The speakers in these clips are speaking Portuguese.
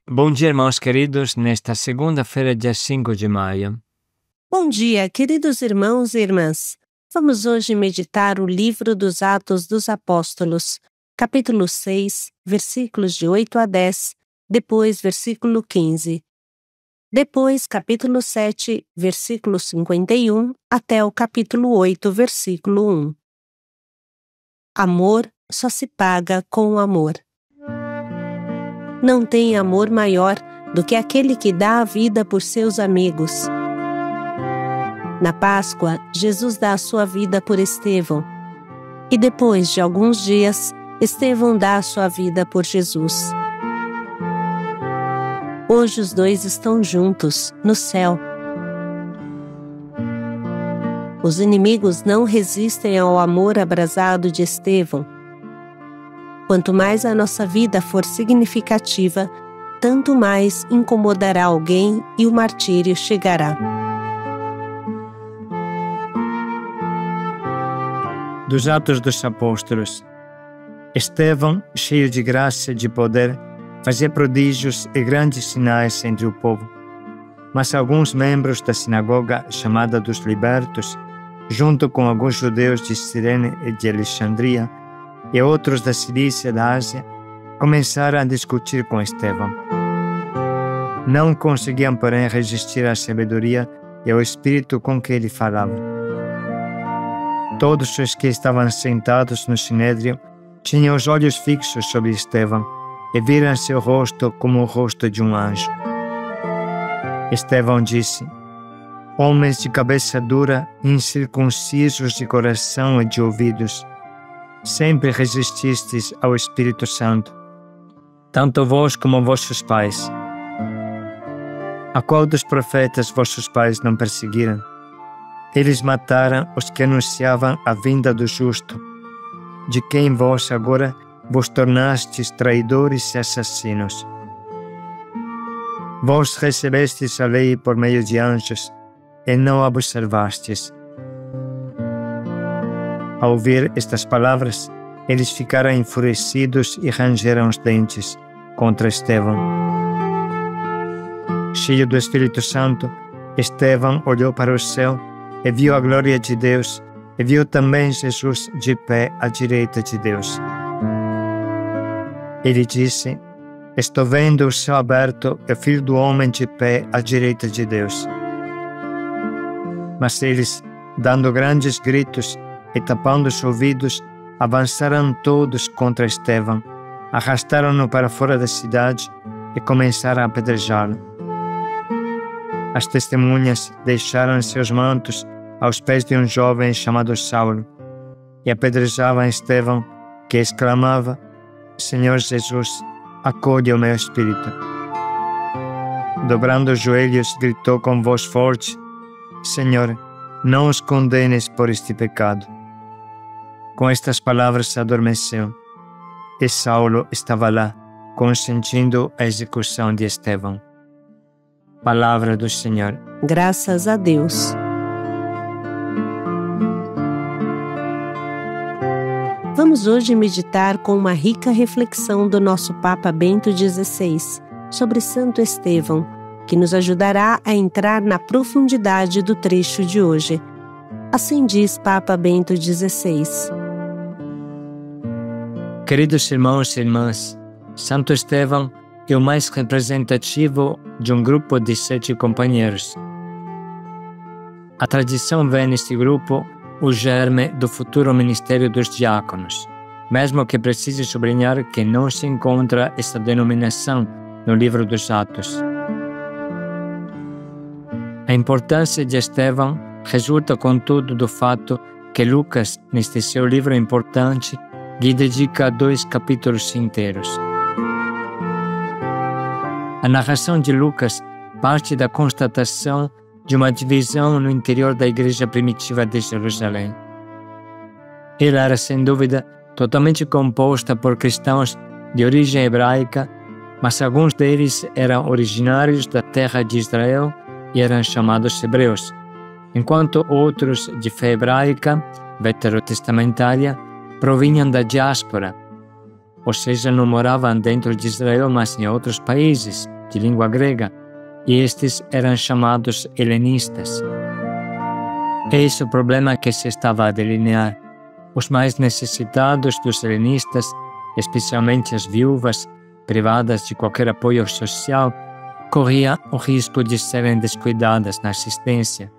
Bom dia, irmãos queridos, nesta segunda-feira, dia 5 de maio. Bom dia, queridos irmãos e irmãs. Vamos hoje meditar o livro dos Atos dos Apóstolos, capítulo 6, versículos de 8 a 10, depois versículo 15. Depois, capítulo 7, versículo 51, até o capítulo 8, versículo 1. Amor só se paga com amor. Não tem amor maior do que aquele que dá a vida por seus amigos. Na Páscoa, Jesus dá a sua vida por Estevão. E depois de alguns dias, Estevão dá a sua vida por Jesus. Hoje os dois estão juntos, no céu. Os inimigos não resistem ao amor abrasado de Estevão. Quanto mais a nossa vida for significativa, tanto mais incomodará alguém e o martírio chegará. Dos Atos dos Apóstolos. Estevão, cheio de graça e de poder, fazia prodígios e grandes sinais entre o povo. Mas alguns membros da sinagoga, chamada dos Libertos, junto com alguns judeus de Cirene e de Alexandria, e outros da Cilícia e da Ásia, começaram a discutir com Estevão. Não conseguiam, porém, resistir à sabedoria e ao espírito com que ele falava. Todos os que estavam sentados no sinédrio tinham os olhos fixos sobre Estevão e viram seu rosto como o rosto de um anjo. Estevão disse: Homens de cabeça dura, incircuncisos de coração e de ouvidos, sempre resististes ao Espírito Santo, tanto vós como vossos pais. A qual dos profetas vossos pais não perseguiram? Eles mataram os que anunciavam a vinda do justo, de quem vós agora vos tornastes traidores e assassinos. Vós recebestes a lei por meio de anjos, e não a observastes. Ao ouvir estas palavras, eles ficaram enfurecidos e rangeram os dentes contra Estevão. Cheio do Espírito Santo, Estevão olhou para o céu e viu a glória de Deus, e viu também Jesus de pé à direita de Deus. Ele disse: Estou vendo o céu aberto e o Filho do Homem de pé à direita de Deus. Mas eles, dando grandes gritos e tapando os ouvidos, avançaram todos contra Estevão, arrastaram-no para fora da cidade e começaram a apedrejá-lo. As testemunhas deixaram seus mantos aos pés de um jovem chamado Saulo e apedrejavam Estevão, que exclamava: Senhor Jesus, acolhe o meu espírito. Dobrando os joelhos, gritou com voz forte: Senhor, não os condenes por este pecado. Com estas palavras adormeceu, e Saulo estava lá, consentindo a execução de Estevão. Palavra do Senhor. Graças a Deus. Vamos hoje meditar com uma rica reflexão do nosso Papa Bento XVI sobre Santo Estevão, que nos ajudará a entrar na profundidade do trecho de hoje. Assim diz Papa Bento XVI. Queridos irmãos e irmãs, Santo Estevão é o mais representativo de um grupo de 7 companheiros. A tradição vê neste grupo o germe do futuro ministério dos diáconos, mesmo que precise sublinhar que não se encontra essa denominação no livro dos Atos. A importância de Estevão resulta, contudo, do fato que Lucas, neste seu livro importante, lhe dedica 2 capítulos inteiros. A narração de Lucas parte da constatação de uma divisão no interior da igreja primitiva de Jerusalém. Ela era, sem dúvida, totalmente composta por cristãos de origem hebraica, mas alguns deles eram originários da terra de Israel e eram chamados hebreus, enquanto outros de fé hebraica, veterotestamentária, provinham da diáspora, ou seja, não moravam dentro de Israel, mas em outros países, de língua grega, e estes eram chamados helenistas. Eis o problema que se estava a delinear. Os mais necessitados dos helenistas, especialmente as viúvas, privadas de qualquer apoio social, corriam o risco de serem descuidadas na assistência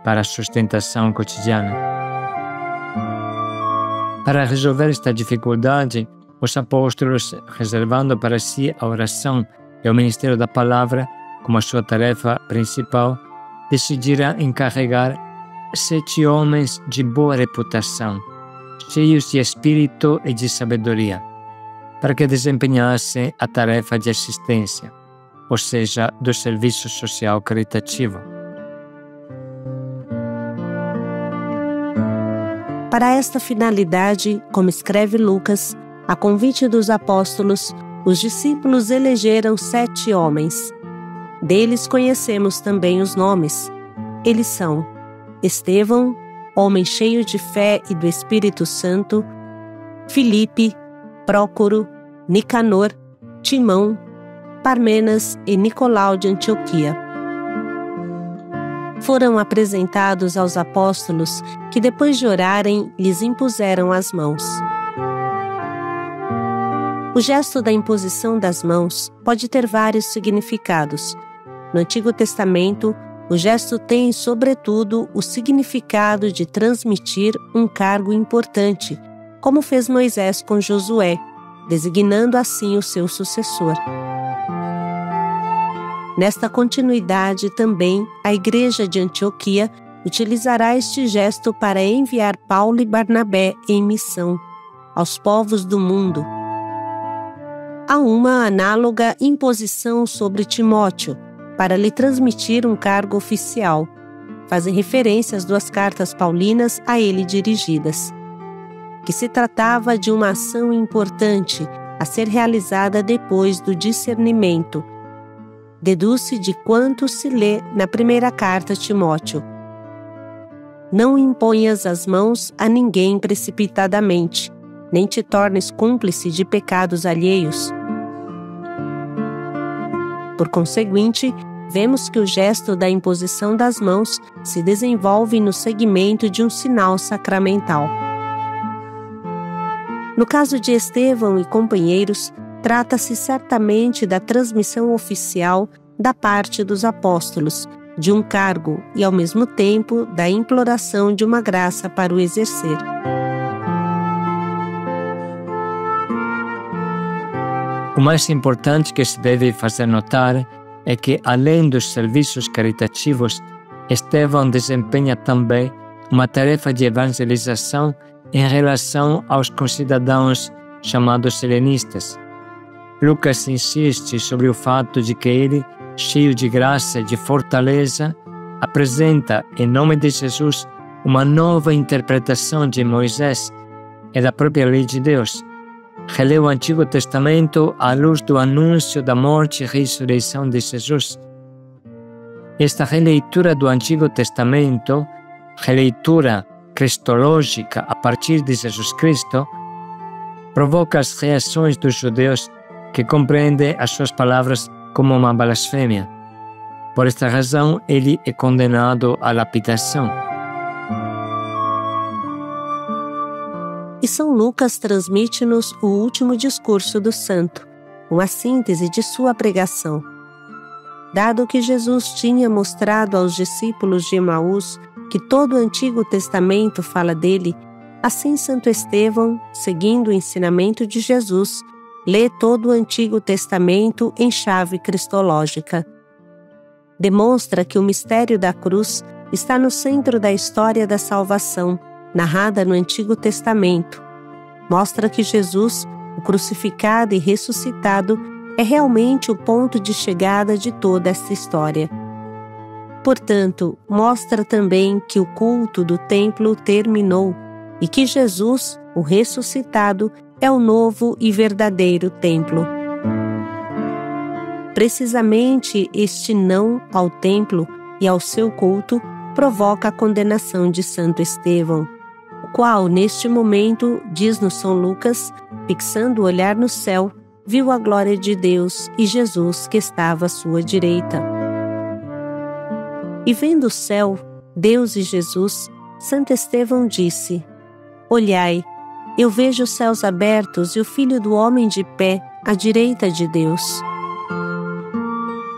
para a sustentação cotidiana. Para resolver esta dificuldade, os apóstolos, reservando para si a oração e o ministério da palavra como a sua tarefa principal, decidiram encarregar 7 homens de boa reputação, cheios de espírito e de sabedoria, para que desempenhassem a tarefa de assistência, ou seja, do serviço social caritativo. Para esta finalidade, como escreve Lucas, a convite dos apóstolos, os discípulos elegeram 7 homens. Deles conhecemos também os nomes. Eles são Estevão, homem cheio de fé e do Espírito Santo, Filipe, Prócoro, Nicanor, Timão, Parmenas e Nicolau de Antioquia. Foram apresentados aos apóstolos que, depois de orarem, lhes impuseram as mãos. O gesto da imposição das mãos pode ter vários significados. No Antigo Testamento, o gesto tem, sobretudo, o significado de transmitir um cargo importante, como fez Moisés com Josué, designando assim o seu sucessor. Nesta continuidade também, a Igreja de Antioquia utilizará este gesto para enviar Paulo e Barnabé em missão aos povos do mundo. Há uma análoga imposição sobre Timóteo, para lhe transmitir um cargo oficial. Fazem referência às 2 cartas paulinas a ele dirigidas, que se tratava de uma ação importante a ser realizada depois do discernimento. Deduz-se de quanto se lê na primeira carta a Timóteo. Não imponhas as mãos a ninguém precipitadamente, nem te tornes cúmplice de pecados alheios. Por conseguinte, vemos que o gesto da imposição das mãos se desenvolve no segmento de um sinal sacramental. No caso de Estevão e companheiros, trata-se certamente da transmissão oficial da parte dos apóstolos, de um cargo e, ao mesmo tempo, da imploração de uma graça para o exercer. O mais importante que se deve fazer notar é que, além dos serviços caritativos, Estevão desempenha também uma tarefa de evangelização em relação aos concidadãos chamados helenistas. Lucas insiste sobre o fato de que ele, cheio de graça e de fortaleza, apresenta, em nome de Jesus, uma nova interpretação de Moisés e da própria lei de Deus. Releu o Antigo Testamento à luz do anúncio da morte e ressurreição de Jesus. Esta releitura do Antigo Testamento, releitura cristológica a partir de Jesus Cristo, provoca as reações dos judeus que compreendem as suas palavras como uma blasfêmia. Por esta razão, ele é condenado à lapidação. E São Lucas transmite-nos o último discurso do santo, uma síntese de sua pregação. Dado que Jesus tinha mostrado aos discípulos de Emaús que todo o Antigo Testamento fala dele, assim Santo Estevão, seguindo o ensinamento de Jesus, lê todo o Antigo Testamento em chave cristológica. Demonstra que o mistério da cruz está no centro da história da salvação, narrada no Antigo Testamento. Mostra que Jesus, o crucificado e ressuscitado, é realmente o ponto de chegada de toda esta história. Portanto, mostra também que o culto do templo terminou e que Jesus, o ressuscitado, é o novo e verdadeiro templo. Precisamente este não ao templo e ao seu culto provoca a condenação de Santo Estevão, o qual, neste momento, diz-nos São Lucas, fixando o olhar no céu, viu a glória de Deus e Jesus que estava à sua direita. E vendo o céu, Deus e Jesus, Santo Estevão disse: Olhai, eu vejo os céus abertos e o Filho do Homem de pé à direita de Deus.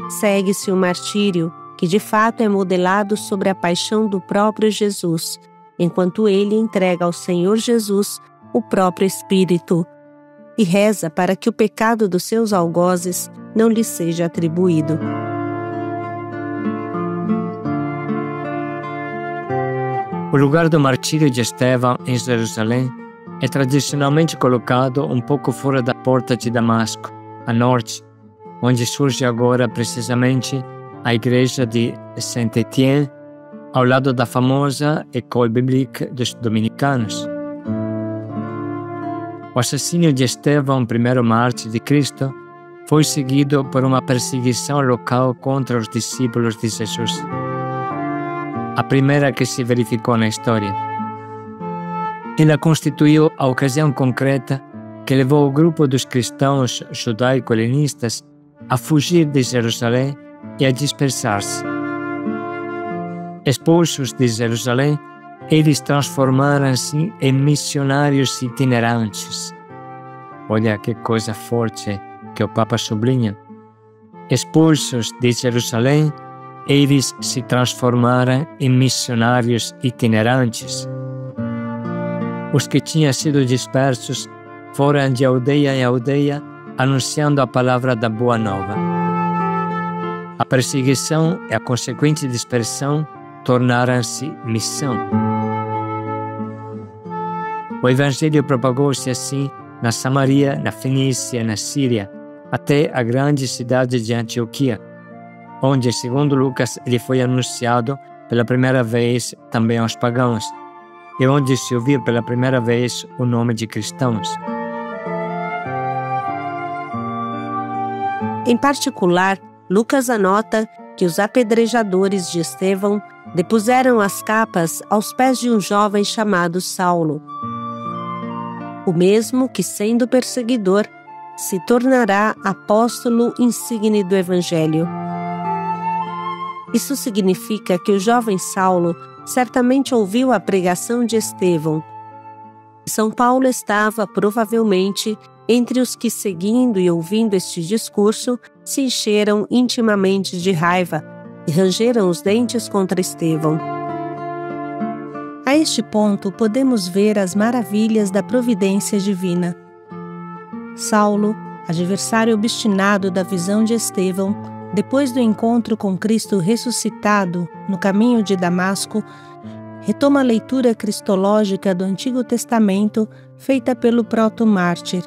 Segue-se o martírio, que de fato é modelado sobre a paixão do próprio Jesus, enquanto ele entrega ao Senhor Jesus o próprio Espírito e reza para que o pecado dos seus algozes não lhe seja atribuído. O lugar do martírio de Estevão em Jerusalém é tradicionalmente colocado um pouco fora da porta de Damasco, a norte, onde surge agora precisamente a igreja de Saint-Étienne, ao lado da famosa École Biblique dos Dominicanos. O assassínio de Estevão, primeiro mártir de Cristo, foi seguido por uma perseguição local contra os discípulos de Jesus, a primeira que se verificou na história. Ela constituiu a ocasião concreta que levou o grupo dos cristãos judaico-helenistas a fugir de Jerusalém e a dispersar-se. Expulsos de Jerusalém, eles transformaram-se em missionários itinerantes. Olha que coisa forte que o Papa sublinha. Expulsos de Jerusalém, eles se transformaram em missionários itinerantes. Os que tinham sido dispersos foram de aldeia em aldeia anunciando a palavra da Boa Nova. A perseguição e a consequente dispersão tornaram-se missão. O Evangelho propagou-se assim na Samaria, na Fenícia, na Síria, até a grande cidade de Antioquia, onde, segundo Lucas, ele foi anunciado pela primeira vez também aos pagãos, e onde se ouviu pela primeira vez o nome de cristãos. Em particular, Lucas anota que os apedrejadores de Estevão depuseram as capas aos pés de um jovem chamado Saulo, o mesmo que, sendo perseguidor, se tornará apóstolo insigne do Evangelho. Isso significa que o jovem Saulo certamente ouviu a pregação de Estevão. São Paulo estava, provavelmente, entre os que, seguindo e ouvindo este discurso, se encheram intimamente de raiva e rangeram os dentes contra Estevão. A este ponto, podemos ver as maravilhas da providência divina. Saulo, adversário obstinado da visão de Estevão, depois do encontro com Cristo ressuscitado no caminho de Damasco, retoma a leitura cristológica do Antigo Testamento feita pelo proto-mártir,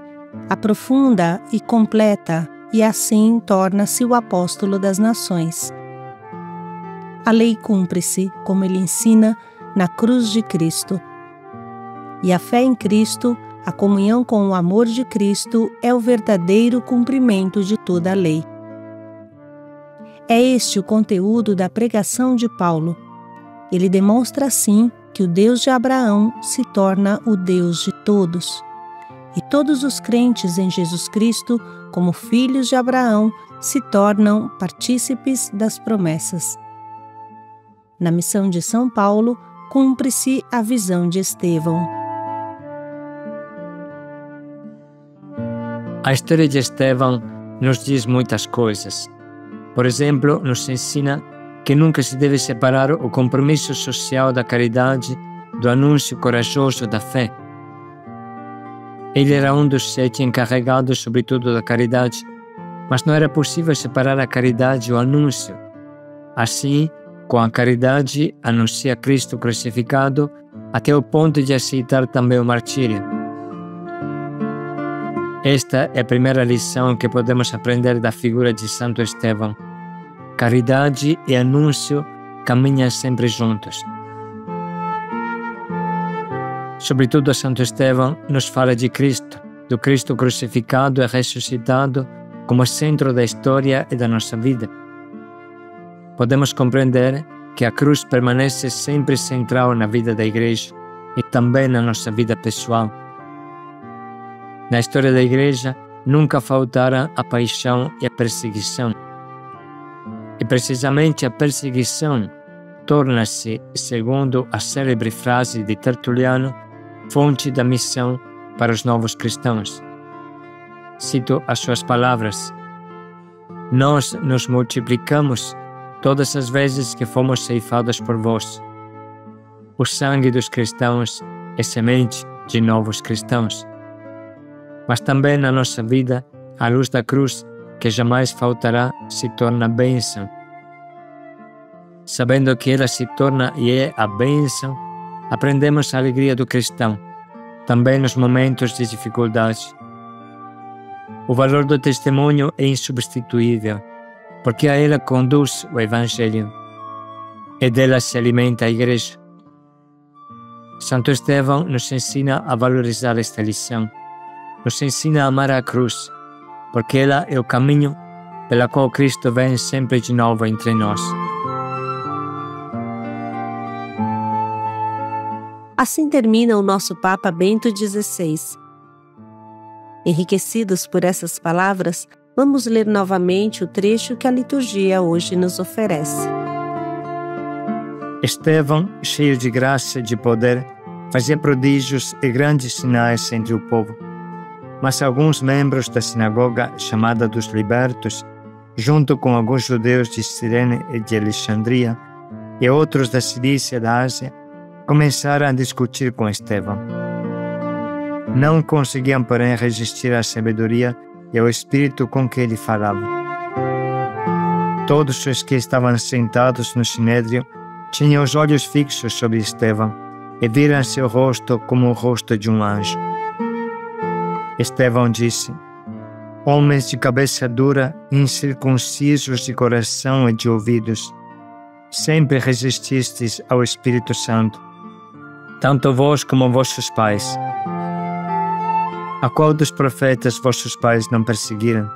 aprofunda e completa, e assim torna-se o apóstolo das nações. A lei cumpre-se, como ele ensina, na cruz de Cristo. E a fé em Cristo, a comunhão com o amor de Cristo, é o verdadeiro cumprimento de toda a lei. É este o conteúdo da pregação de Paulo. Ele demonstra assim que o Deus de Abraão se torna o Deus de todos. E todos os crentes em Jesus Cristo, como filhos de Abraão, se tornam partícipes das promessas. Na missão de São Paulo, cumpre-se a visão de Estevão. A história de Estevão nos diz muitas coisas. Por exemplo, nos ensina que nunca se deve separar o compromisso social da caridade do anúncio corajoso da fé. Ele era um dos 7 encarregados, sobretudo, da caridade, mas não era possível separar a caridade e o anúncio. Assim, com a caridade, anuncia Cristo crucificado até o ponto de aceitar também o martírio. Esta é a primeira lição que podemos aprender da figura de Santo Estevão. Caridade e anúncio caminham sempre juntos. Sobretudo, Santo Estevão nos fala de Cristo, do Cristo crucificado e ressuscitado como centro da história e da nossa vida. Podemos compreender que a cruz permanece sempre central na vida da Igreja e também na nossa vida pessoal. Na história da Igreja, nunca faltaram a paixão e a perseguição. E precisamente a perseguição torna-se, segundo a célebre frase de Tertuliano, fonte da missão para os novos cristãos. Cito as suas palavras: nós nos multiplicamos todas as vezes que fomos ceifados por vós. O sangue dos cristãos é semente de novos cristãos. Mas também na nossa vida, a luz da cruz, que jamais faltará, se torna bênção. Sabendo que ela se torna e é a bênção, aprendemos a alegria do cristão, também nos momentos de dificuldade. O valor do testemunho é insubstituível, porque a ela conduz o Evangelho, e dela se alimenta a Igreja. Santo Estevão nos ensina a valorizar esta lição, nos ensina a amar a cruz, porque ela é o caminho pela qual Cristo vem sempre de novo entre nós. Assim termina o nosso Papa Bento XVI. Enriquecidos por essas palavras, vamos ler novamente o trecho que a liturgia hoje nos oferece. Estevão, cheio de graça e de poder, fazia prodígios e grandes sinais entre o povo. Mas alguns membros da sinagoga, chamada dos Libertos, junto com alguns judeus de Cirene e de Alexandria, e outros da Cilícia e da Ásia, começaram a discutir com Estevão. Não conseguiam, porém, resistir à sabedoria e ao espírito com que ele falava. Todos os que estavam sentados no sinédrio tinham os olhos fixos sobre Estevão e viram seu rosto como o rosto de um anjo. Estevão disse: homens de cabeça dura, incircuncisos de coração e de ouvidos, sempre resististes ao Espírito Santo, tanto vós como vossos pais. A qual dos profetas vossos pais não perseguiram?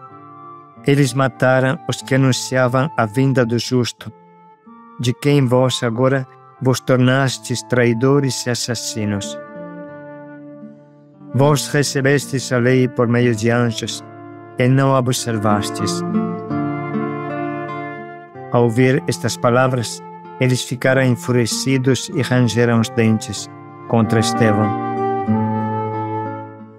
Eles mataram os que anunciavam a vinda do justo, de quem vós agora vos tornastes traidores e assassinos. Vós recebestes a lei por meio de anjos e não a observastes. Ao ouvir estas palavras, eles ficaram enfurecidos e rangeram os dentes contra Estevão.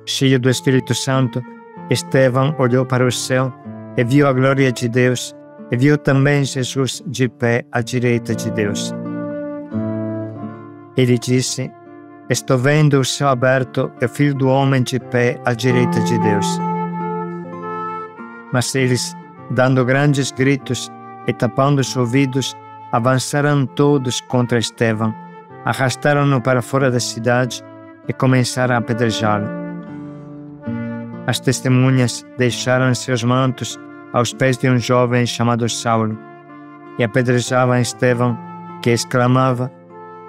Cheio do Espírito Santo, Estevão olhou para o céu e viu a glória de Deus, e viu também Jesus de pé à direita de Deus. Ele disse: estou vendo o céu aberto e o Filho do Homem de pé à direita de Deus. Mas eles, dando grandes gritos e tapando os ouvidos, avançaram todos contra Estevão, arrastaram-no para fora da cidade e começaram a apedrejá-lo. As testemunhas deixaram seus mantos aos pés de um jovem chamado Saulo e apedrejavam Estevão, que exclamava: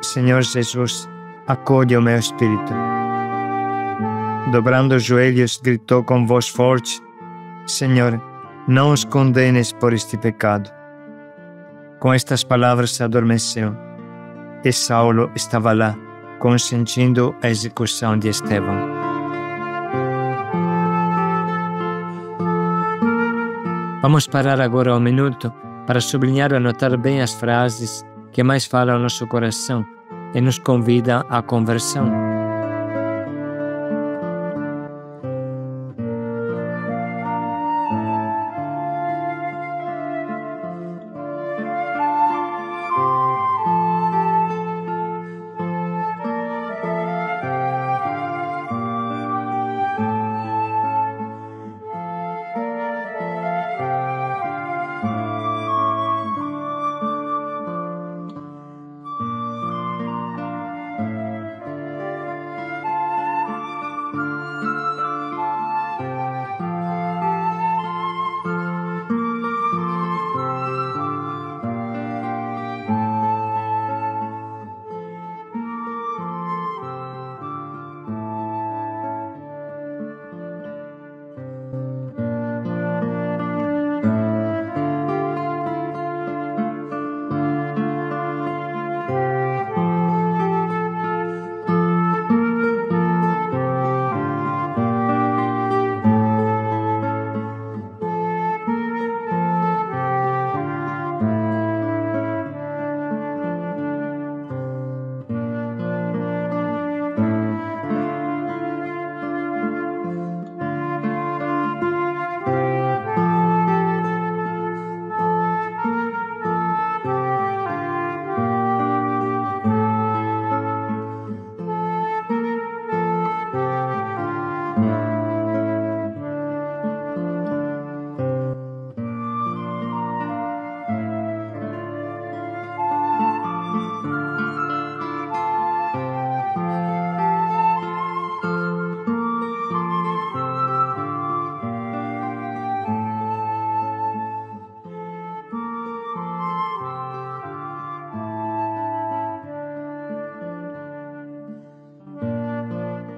Senhor Jesus, acolhe o meu espírito. Dobrando os joelhos, gritou com voz forte: Senhor, não os condenes por este pecado. Com estas palavras se adormeceu, e Saulo estava lá, consentindo a execução de Estevão. Vamos parar agora um minuto para sublinhar e anotar bem as frases que mais falam ao nosso coração e nos convidam à conversão.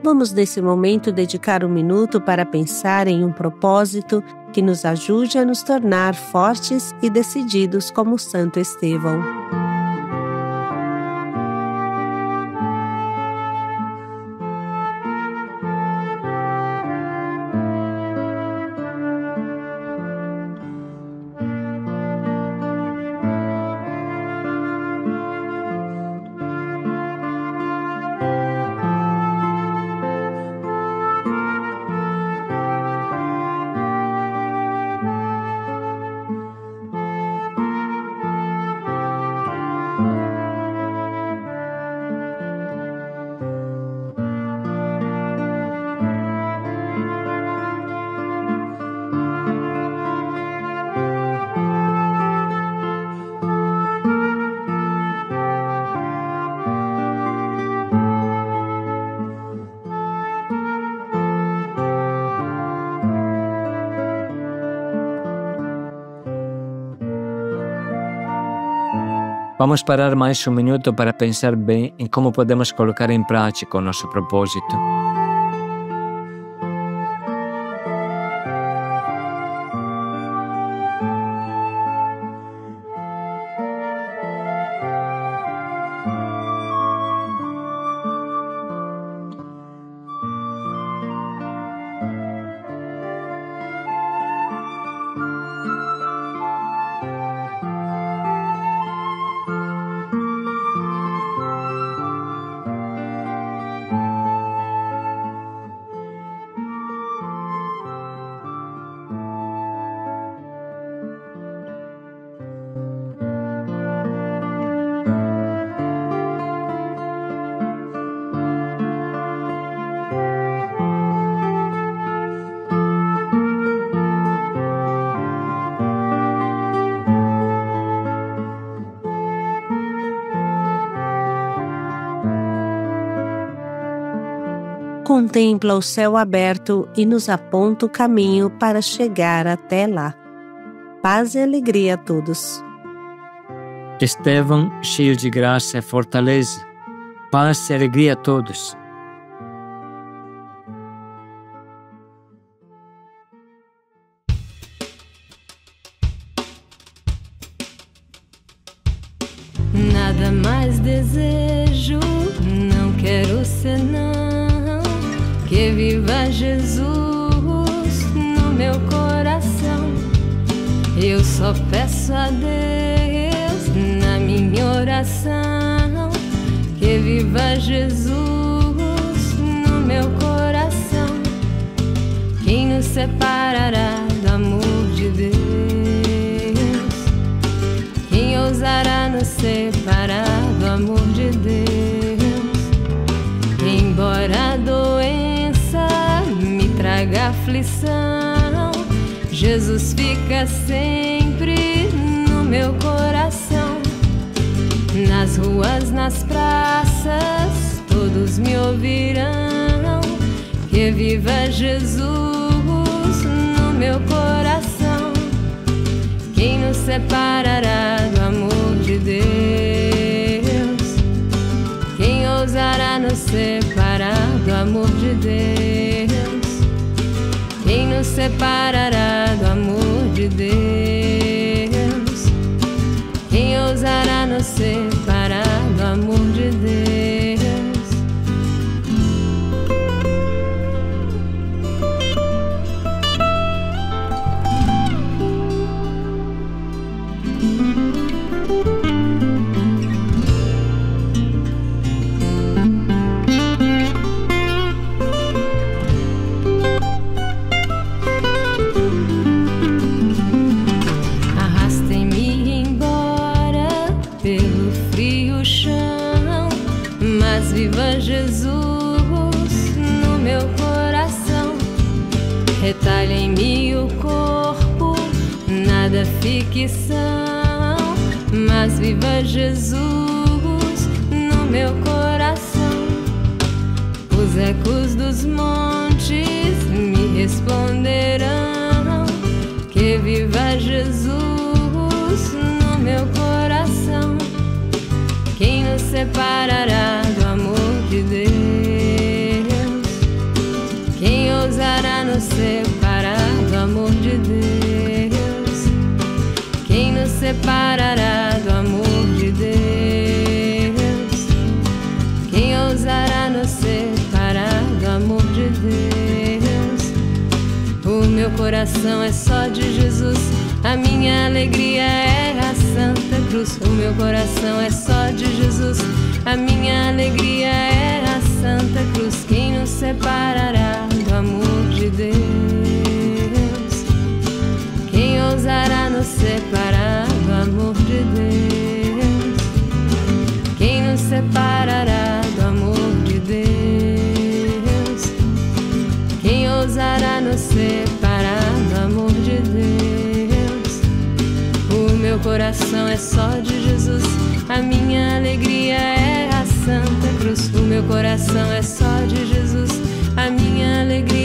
Vamos, nesse momento, dedicar um minuto para pensar em um propósito que nos ajude a nos tornar fortes e decididos como Santo Estevão. Vamos parar mais um minuto para pensar bem em como podemos colocar em prática o nosso propósito. Contempla o céu aberto e nos aponta o caminho para chegar até lá. Paz e alegria a todos. Estevão, cheio de graça e fortaleza. Paz e alegria a todos. Nada mais desejo, não quero senão que viva Jesus no meu coração. Eu só peço a Deus na minha oração que viva Jesus no meu coração. Quem nos separará do amor de Deus? Quem ousará nos separar do amor de Deus? Embora a doença me traga aflição, Jesus fica sempre no meu coração. Nas ruas, nas praças, todos me ouvirão que viva Jesus no meu coração. Quem nos separará do amor de Deus? Quem ousará nos separar do amor de Deus? Quem nos separará do amor de Deus? Quem ousará nos separar do amor de Deus? Viva Jesus no meu coração, retalha em mim o corpo, nada fique são, mas viva Jesus no meu coração. Os ecos dos montes me responderão que viva Jesus no meu coração. Quem nos separará do amor de Deus? nos separará do amor de Deus? Quem ousará nos separar do amor de Deus? O meu coração é só de Jesus, a minha alegria é a Santa Cruz. O meu coração é só de Jesus, a minha alegria é a Santa Cruz. Quem nos separará do amor de Deus? Quem ousará nos separar do amor de Deus? Quem nos separará do amor de Deus? Quem ousará nos separar do amor de Deus? O meu coração é só de Jesus, a minha alegria é a Santa Cruz. O meu coração é só de Jesus, a minha alegria